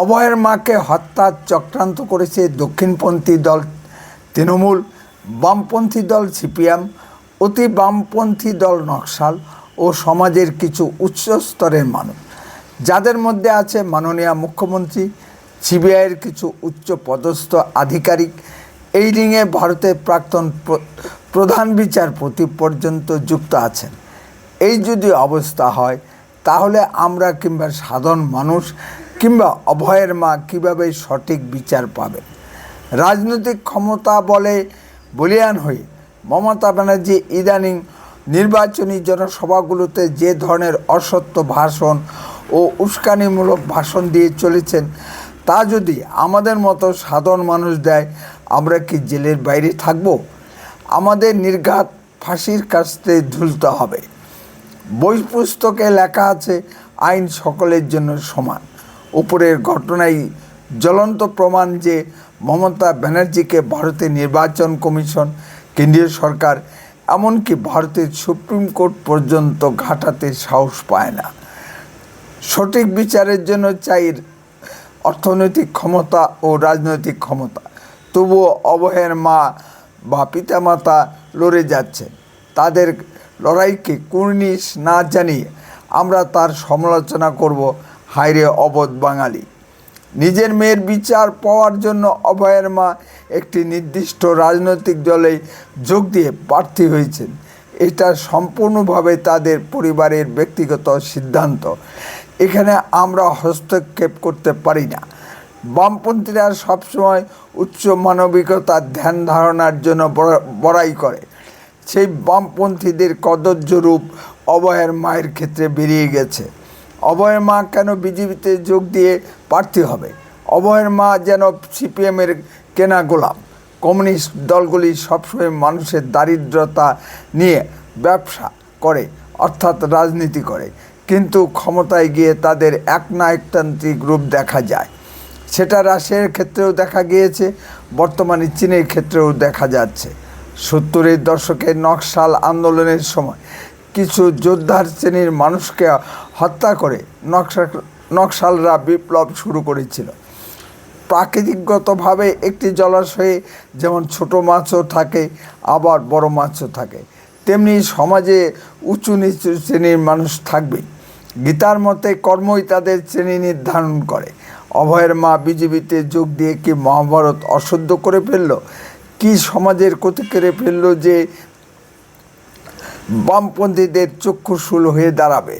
অভয়ের মাকে হত্যার চক্রান্ত করেছে দক্ষিণপন্থী দল তৃণমূল, বামপন্থী দল সিপিএম, অতি বামপন্থী দল নকশাল ও সমাজের কিছু উচ্চ স্তরের মানুষ, যাদের মধ্যে আছে মাননীয় মুখ্যমন্ত্রী, সিবিআইয়ের কিছু উচ্চ পদস্থ আধিকারিক, এই রিংয়ে ভারতের প্রাক্তন প্রধান বিচারপতি পর্যন্ত যুক্ত আছেন। এই যদি অবস্থা হয় তাহলে আমরা কিংবা সাধারণ মানুষ কিংবা অভয়ের মা কীভাবে সঠিক বিচার পাবেন? রাজনৈতিক ক্ষমতা বলে বলিয়ান হয়ে মমতা ব্যানার্জি ইদানিং নির্বাচনী জনসভাগুলোতে যে ধরনের অসত্য ভাষণ ও উস্কানিমূলক ভাষণ দিয়ে চলেছেন, তা যদি আমাদের মতো সাধারণ মানুষ দেয়, আমরা কি জেলের বাইরে থাকব? আমাদের নির্ঘাত ফাঁসির কাস্তে ঝুলতে হবে। বই পুস্তকে লেখা আছে আইন সকলের জন্য সমান। উপরের ঘটনাই জ্বলন্ত প্রমাণ যে মমতা ব্যানার্জিকে ভারতের নির্বাচন কমিশন, কেন্দ্রীয় সরকার, এমনকি ভারতের সুপ্রিম কোর্ট পর্যন্ত ঘাঁটাতে সাহস পায় না। সঠিক বিচারের জন্য চাই অর্থনৈতিক ক্ষমতা ও রাজনৈতিক ক্ষমতা। তবুও অভয়ের মা বা পিতামাতা লড়ে যাচ্ছেন। তাদের লড়াইকে কুর্নিশ না জানিয়ে আমরা তার সমালোচনা করব। হায়রে অবধ বাঙালি! নিজের মেয়ের বিচার পাওয়ার জন্য অভয়ের মা একটি নির্দিষ্ট রাজনৈতিক দলে যোগ দিয়ে প্রার্থী হয়েছেন। এটা সম্পূর্ণভাবে তাদের পরিবারের ব্যক্তিগত সিদ্ধান্ত। এখানে আমরা হস্তক্ষেপ করতে পারি না। বামপন্থীরা সবসময় উচ্চ মানবিকতার ধ্যান ধারণার জন্য বড়াই করে। সেই বামপন্থীদের কদর্য রূপ অভয়ের মায়ের ক্ষেত্রে বেরিয়ে গেছে। অভয়ের মা কেন বিজেপিতে যোগ দিয়ে প্রার্থী হবে? অভয়ের মা যেন সিপিএমের কেনা গোলাম। কমিউনিস্ট দলগুলি সবসময় মানুষের দারিদ্রতা নিয়ে ব্যবসা করে, অর্থাৎ রাজনীতি করে, কিন্তু ক্ষমতায় গিয়ে তাদের একনায়কতান্ত্রিক রূপ দেখা যায়। সেটা রাশিয়ার ক্ষেত্রেও দেখা গিয়েছে, বর্তমানে চীনের ক্ষেত্রেও দেখা যাচ্ছে। 70-এর দশকের নকশাল আন্দোলনের সময় কিছু যোদ্ধার শ্রেণীর মানুষকে হত্যা করে নকশালরা বিপ্লব শুরু করেছিল। প্রাকৃতিকগতভাবে একটি জলাশয়ে যেমন ছোট মাছও থাকে, আবার বড় মাছও থাকে, তেমনি সমাজে উঁচু নিচু শ্রেণীর মানুষ থাকবে। গীতার মতে কর্মই তাদের শ্রেণী নির্ধারণ করে। অভয়ের মা বিজেপিতে যোগ দিয়ে কি মহাভারত অশুদ্ধ করে ফেলল? কি সমাজের ক্ষতি করে ফেলল যে বামপন্থীদের চক্ষুশূল হয়ে দাঁড়াবে?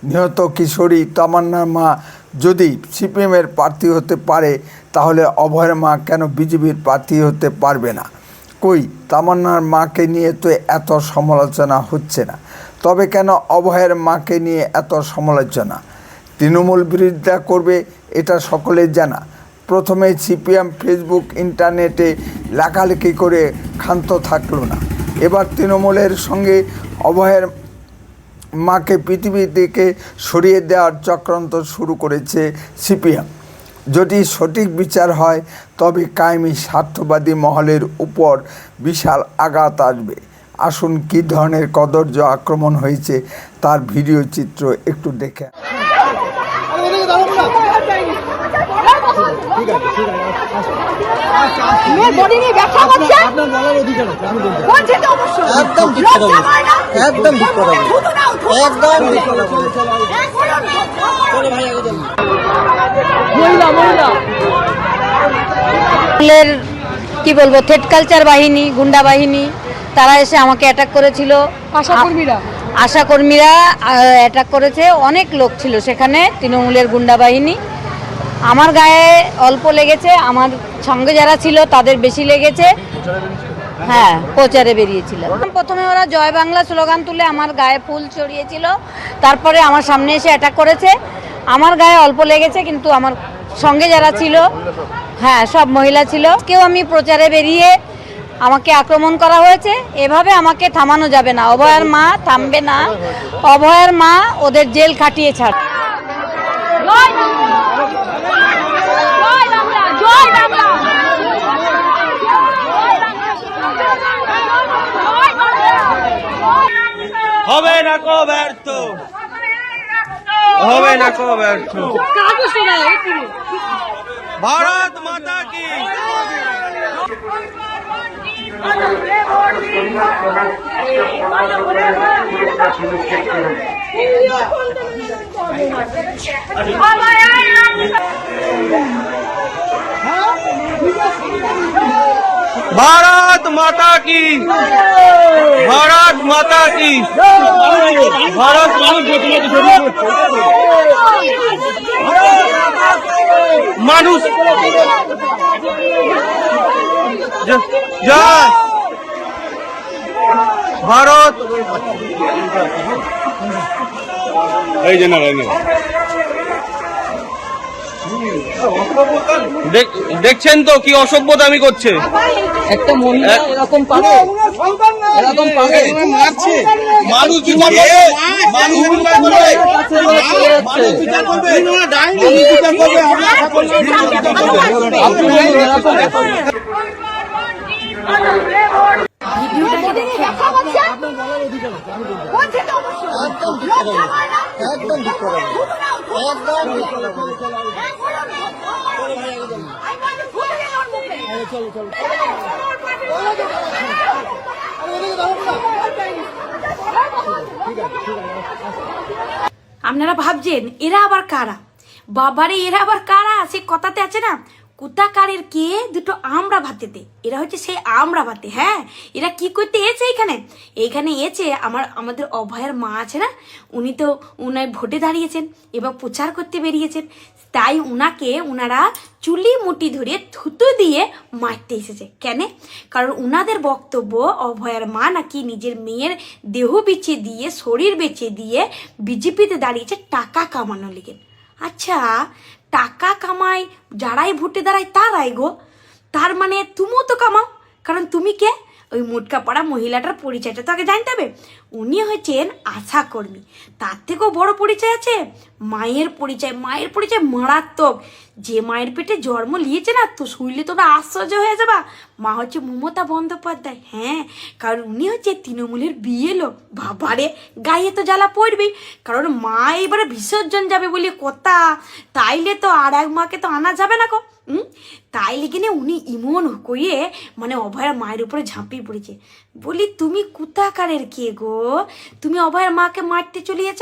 নিহত কিশোরী তামান্নার মা যদি সিপিএমের প্রার্থী হতে পারে, তাহলে অভয়ের মা কেন বিজেপির প্রার্থী হতে পারবে না? কই, তামান্নার মাকে নিয়ে তো এত সমালোচনা হচ্ছে না, তবে কেন অভয়ের মাকে নিয়ে এত সমালোচনা? তৃণমূল বিরোধিতা করবে এটা সকলের জানা। প্রথমে সিপিএম ফেসবুক, ইন্টারনেটে লেখালেখি করে ক্ষান্ত থাকলো না। এবার তৃণমূলের সঙ্গে অভয়ের মাকে পৃথিবী থেকে সরিয়ে দেওয়ার চক্রান্ত শুরু করেছে সিপিএম। যদি সঠিক বিচার হয় তবে কায়েমি স্বার্থবাদী মহলের উপর বিশাল আঘাত আসবে। আসুন কী ধরনের কদর্য আক্রমণ হয়েছে তার ভিডিও চিত্র একটু দেখে। কি বলবো, থেট কালচার বাহিনী, গুন্ডা বাহিনী, তারা এসে আমাকে অ্যাটাক করেছিল। আশাকর্মীরা অ্যাটাক করেছে। অনেক লোক ছিল সেখানে, তৃণমূলের গুন্ডা বাহিনী। আমার গায়ে অল্প লেগেছে, আমার সঙ্গে যারা ছিল তাদের বেশি লেগেছে। হ্যাঁ, প্রচারে বেরিয়েছিল। প্রথমে ওরা জয় বাংলা স্লোগান তুলে আমার গায়ে ফুল চড়িয়েছিল, তারপরে আমার সামনে এসে অ্যাটাক করেছে। আমার গায়ে অল্প লেগেছে, কিন্তু আমার সঙ্গে যারা ছিল, হ্যাঁ, সব মহিলা ছিল। কেউ আমি প্রচারে বেরিয়ে আমাকে আক্রমণ করা হয়েছে। এভাবে আমাকে থামানো যাবে না। অভয়ের মা থামবে না। অভয়ের মা ওদের জেল খাটিয়ে ছাড়। হবে না কো ব্যর্থ, হবে না কবে ভারত মাতা কি भारत माता की भारत माता की भारत মানুষ জয় ভারত এই যে না দেখছেন তো কি অসভ্যতামি করছে একটা মহিলা এরকম পারে মারছে মানুষ ভিডিওটাকে দেখে একদম ঠিক করে আপনারা ভাবছেন এরা আবার কারা? বাবারে এরা আবার কারা? সে কথাতে আছে না, কুতাকারের কে দুটো আমরা ভাতেতে। এরা হচ্ছে সেই আমরা ভাতে। হ্যাঁ, এরা কি করতে এসে এইখানে এসে আমাদের অভয়ের মা আছে না, উনি তো উনার ভোটে দাঁড়িয়েছেন, এবার প্রচার করতে বেরিয়েছেন, তাই উনারা চুলি মুটি ধরে থুতু দিয়ে মারতে এসেছে। কেন? কারণ উনাদের বক্তব্য অভয়ের মা নাকি নিজের মেয়ের দেহ বেচে দিয়ে, শরীর বেচে দিয়ে বিজেপিতে দাঁড়িয়েছে টাকা কামানোর লেগে। আচ্ছা, টাকা কামায় যারাই ভোটে দাঁড়ায় তারাই গো, তার মানে তুমিও তো কামাও, কারণ তুমি কে? ওই মোটকা পাড়া মহিলাটার পরিচয়টা তো আগে জানতে হবে। উনি হচ্ছেন আশা কর্মী, তার থেকেও বড় পরিচয় আছে মায়ের পরিচয়। মায়ের পরিচয় মারাত্মক। যে মায়ের পেটে জন্ম নিয়েছে না, তো শুনলে তোমরা আশ্চর্য হয়ে যাবা, মা হচ্ছে মমতা বন্দ্যোপাধ্যায়। হ্যাঁ, কারণ উনি হচ্ছে তৃণমূলের বিএলও। বাবারে, গায়ে তো জ্বালা পড়বেই, কারণ মা এবারে বিসর্জন যাবে বলে কথা, তাইলে তো আর এক মাকে তো আনা যাবে না গো। তাই লিখে উনি ইমন কইয়ে মানে অভয়ের মায়ের উপরে ঝাঁপিয়ে পড়েছে। বলি, তুমি কুতাকারের কে গো? তুমি অভয়ের মাকে মারতে চলিয়েছ?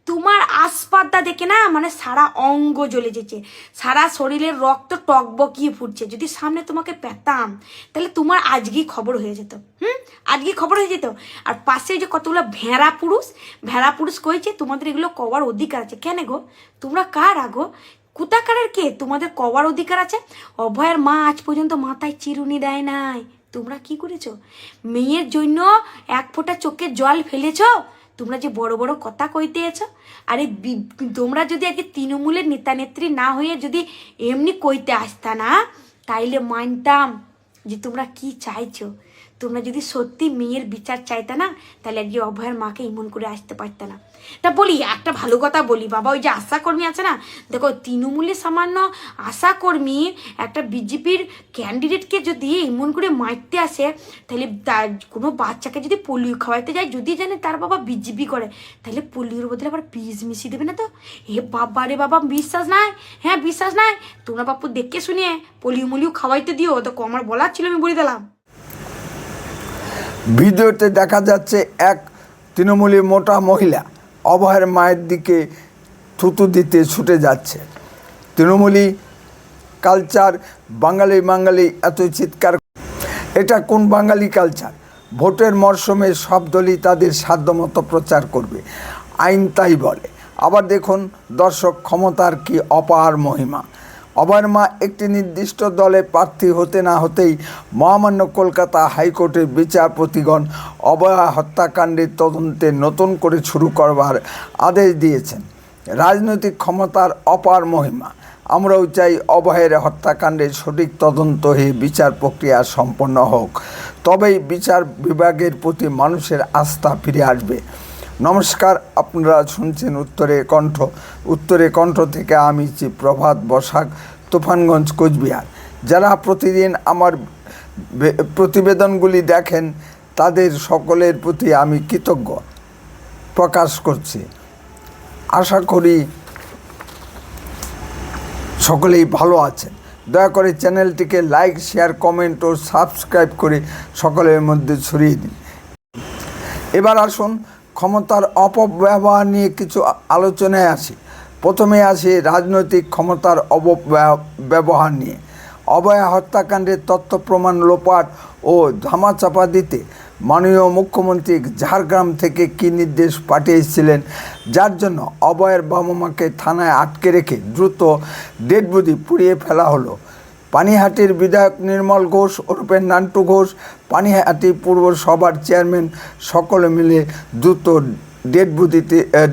তোমার আসপাতটা দেখে না মানে সারা অঙ্গ জ্বলে যেছে, সারা শরীরের রক্ত টকবকিয়ে ফুটছে। যদি সামনে তোমাকে পেতাম তাহলে তোমার আজকেই খবর হয়ে যেত। আজকে খবর হয়ে যেত। আর পাশে যে কতগুলো ভেড়া পুরুষ কইছে তোমাদের এগুলো কওয়ার অধিকার আছে। কেন গো? তোমরা কার আগো? কুতাকারের কে? তোমাদের কওয়ার অধিকার আছে? অভয়ের মা আজ পর্যন্ত মাথায় চিরুনি দেয় নাই। তোমরা কি করেছো? মেয়ের জন্য এক ফোঁটা চোখের জল ফেলেছো। তোমরা যে বড় বড় কথা কইতে এছো, আরে তোমরা যদি আগে তৃণমূলের নেতা নেত্রী না হয়ে যদি এমনি কইতে আসতা না, তাইলে মানতাম যে তোমরা কি চাইছো। তোমরা যদি সত্যি মেয়ের বিচার চাইতা না, তাহলে আজকে অভয়ের মাকে ইমন করে আসতে পারত না। তা বলি, একটা ভালো কথা বলি বাবা, ওই যে আশাকর্মী আছে না, দেখো তৃণমূলের সামান্য আশাকর্মী একটা বিজেপির ক্যান্ডিডেটকে যদি ইমন করে মারতে আসে, তাহলে কোনো বাচ্চাকে যদি পোলিও খাওয়াইতে যায়, যদি জানে তার বাবা বিজেপি করে, তাহলে পোলিওর বদলে আবার বীজ মিশিয়ে দেবে না তো? হে বাবা রে বাবা, বিশ্বাস নাই? হ্যাঁ, বিশ্বাস নাই? তোমরা বাপু দেখে শুনিয়ে পোলিও খাওয়াইতে দিও। তো আমার বলার ছিল, আমি বলে দিলাম। ভিডিওতে দেখা যাচ্ছে এক তৃণমূলী মোটা মহিলা অভয়ের মায়ের দিকে থুতু দিতে ছুটে যাচ্ছে। তৃণমূলী কালচার, বাঙালি এত চিৎকার, এটা কোন বাঙালি কালচার? ভোটের মরশুমে সব দলই তাদের সাধ্যমতো প্রচার করবে, আইন তাই বলে। আবার দেখুন দর্শক, ক্ষমতার কি অপার মহিমা। অভয়ের মা একটি নির্দিষ্ট দলে প্রার্থী হতে না হতেই মহামান্য কলকাতা হাইকোর্টের বিচারপতিগণ অভয়া হত্যাকাণ্ডের তদন্তে নতুন করে শুরু করবার আদেশ দিয়েছেন। রাজনৈতিক ক্ষমতার অপার মহিমা। আমরাও চাই অভয়ের হত্যাকাণ্ডের সঠিক তদন্ত হয়ে বিচার প্রক্রিয়া সম্পন্ন হোক, তবেই বিচার বিভাগের প্রতি মানুষের আস্থা ফিরে আসবে। নমস্কার, আপনারা শুনছেন উত্তরে কণ্ঠ থেকে আমি প্রভাত বসাক, তুফানগঞ্জ, কোচবিহার। যারা প্রতিদিন আমার প্রতিবেদনগুলি দেখেন তাদের সকলের প্রতি আমি কৃতজ্ঞ প্রকাশ করছি। আশা করি সকলেই ভালো আছেন। দয়া করে চ্যানেলটিকে লাইক, শেয়ার, কমেন্ট ও সাবস্ক্রাইব করে সকলের মধ্যে ছড়িয়ে দিন। এবার আসুন ক্ষমতার অপব্যবহার নিয়ে কিছু আলোচনায় আসি। প্রথমে আসি রাজনৈতিক ক্ষমতার অপব্যবহার নিয়ে। অভয়া হত্যাকাণ্ডের তথ্য প্রমাণ লোপাট ও ধামাচাপা দিতে মাননীয় মুখ্যমন্ত্রী ঝাড়গ্রাম থেকে কী নির্দেশ পাঠিয়েছিলেন, যার জন্য অভয়ের বাবা মাকে থানায় আটকে রেখে দ্রুত ডেড বডি পুড়িয়ে ফেলা হলো। পানিহাটির বিধায়ক নির্মল ঘোষ ওরফে নান্টু ঘোষ, পানিহাটি পৌরসভার চেয়ারম্যান সকলে মিলে দ্রুত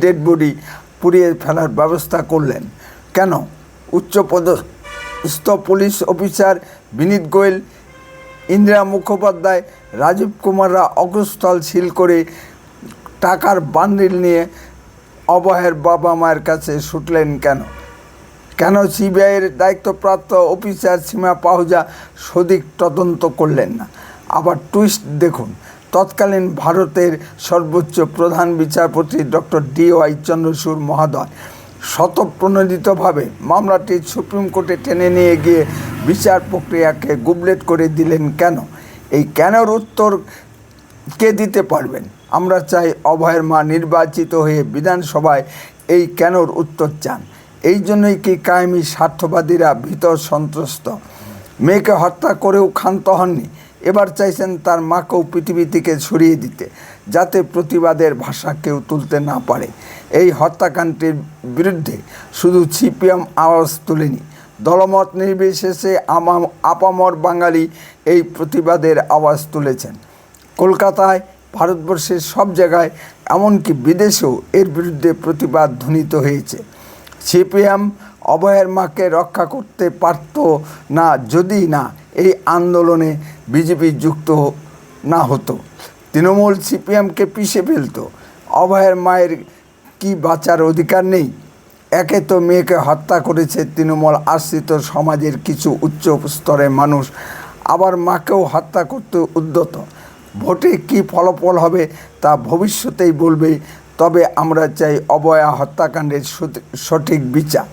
ডেড বডি পুড়িয়ে ফেলার ব্যবস্থা করলেন কেন? উচ্চপদস্থ পুলিশ অফিসার বিনীত গোয়েল, ইন্দিরা মুখোপাধ্যায়, রাজীব কুমাররা অগ্রস্থল সিল করে টাকার বান্ডিল নিয়ে অভয়ের বাবা মায়ের কাছে ছুটলেন কেন সিবিআইয়ের দায়িত্বপ্রাপ্ত অফিসার সীমা পাহুজা সঠিক তদন্ত করলেন না? আবার টুইস্ট দেখুন, তৎকালীন ভারতের সর্বোচ্চ প্রধান বিচারপতি ডক্টর DY চন্দ্রচূড় মহোদয় স্বতঃপ্রণোদিতভাবে মামলাটি সুপ্রিম কোর্টে টেনে নিয়ে গিয়ে বিচার প্রক্রিয়াকে গুবলেট করে দিলেন কেন? এই কেনর উত্তর কে দিতে পারবেন? আমরা চাই অভয়ের মা নির্বাচিত হয়ে বিধানসভায় এই কেনর উত্তর চান। এই জন্যই কি কায়েমি স্বার্থবাদীরা ভীত সন্ত্রস্ত? মেয়েকে হত্যা করেও ক্ষান্ত হননি, এবার চাইছেন তার মাকেও পৃথিবী থেকে সরিয়ে দিতে, যাতে প্রতিবাদের ভাষা কেউ তুলতে না পারে। এই হত্যাকাণ্ডের বিরুদ্ধে শুধু CPM আওয়াজ তুলেনি, দলমত নির্বিশেষে আপামর বাঙালি এই প্রতিবাদের আওয়াজ তুলেছেন। কলকাতায়, ভারতবর্ষের সব জায়গায়, এমনকি বিদেশেও এর বিরুদ্ধে প্রতিবাদ ধ্বনিত হয়েছে। CPM অভয়ের মাকে রক্ষা করতে পারত না যদি না এই আন্দোলনে বিজেপি যুক্ত না হতো। তৃণমূল CPMকে পিষে ফেলত। অভয়ের মায়ের কি বাঁচার অধিকার নেই? একে তো মেয়েকে হত্যা করেছে তৃণমূল আশ্রিত সমাজের কিছু উচ্চ স্তরের মানুষ, আবার মাকেও হত্যা করতে উদ্যত। ভোটে কি ফলাফল হবে তা ভবিষ্যতেই বলবে, তবে আমরা চাই অভয়া হত্যাকাণ্ডের সঠিক বিচার।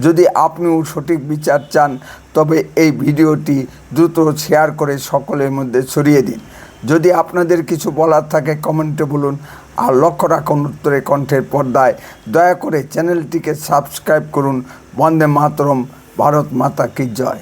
যদি আপনিও সঠিক বিচার চান তবে এই ভিডিওটি দ্রুত শেয়ার করে সকলের মধ্যে ছড়িয়ে দিন। যদি আপনাদের কিছু বলার থাকে কমেন্টে বলুন, আর লক্ষ্য রাখুন উত্তরে কণ্ঠের পর্দায়। দয়া করে চ্যানেলটিকে সাবস্ক্রাইব করুন। বন্দে মাতরম, ভারত মাতা কি জয়।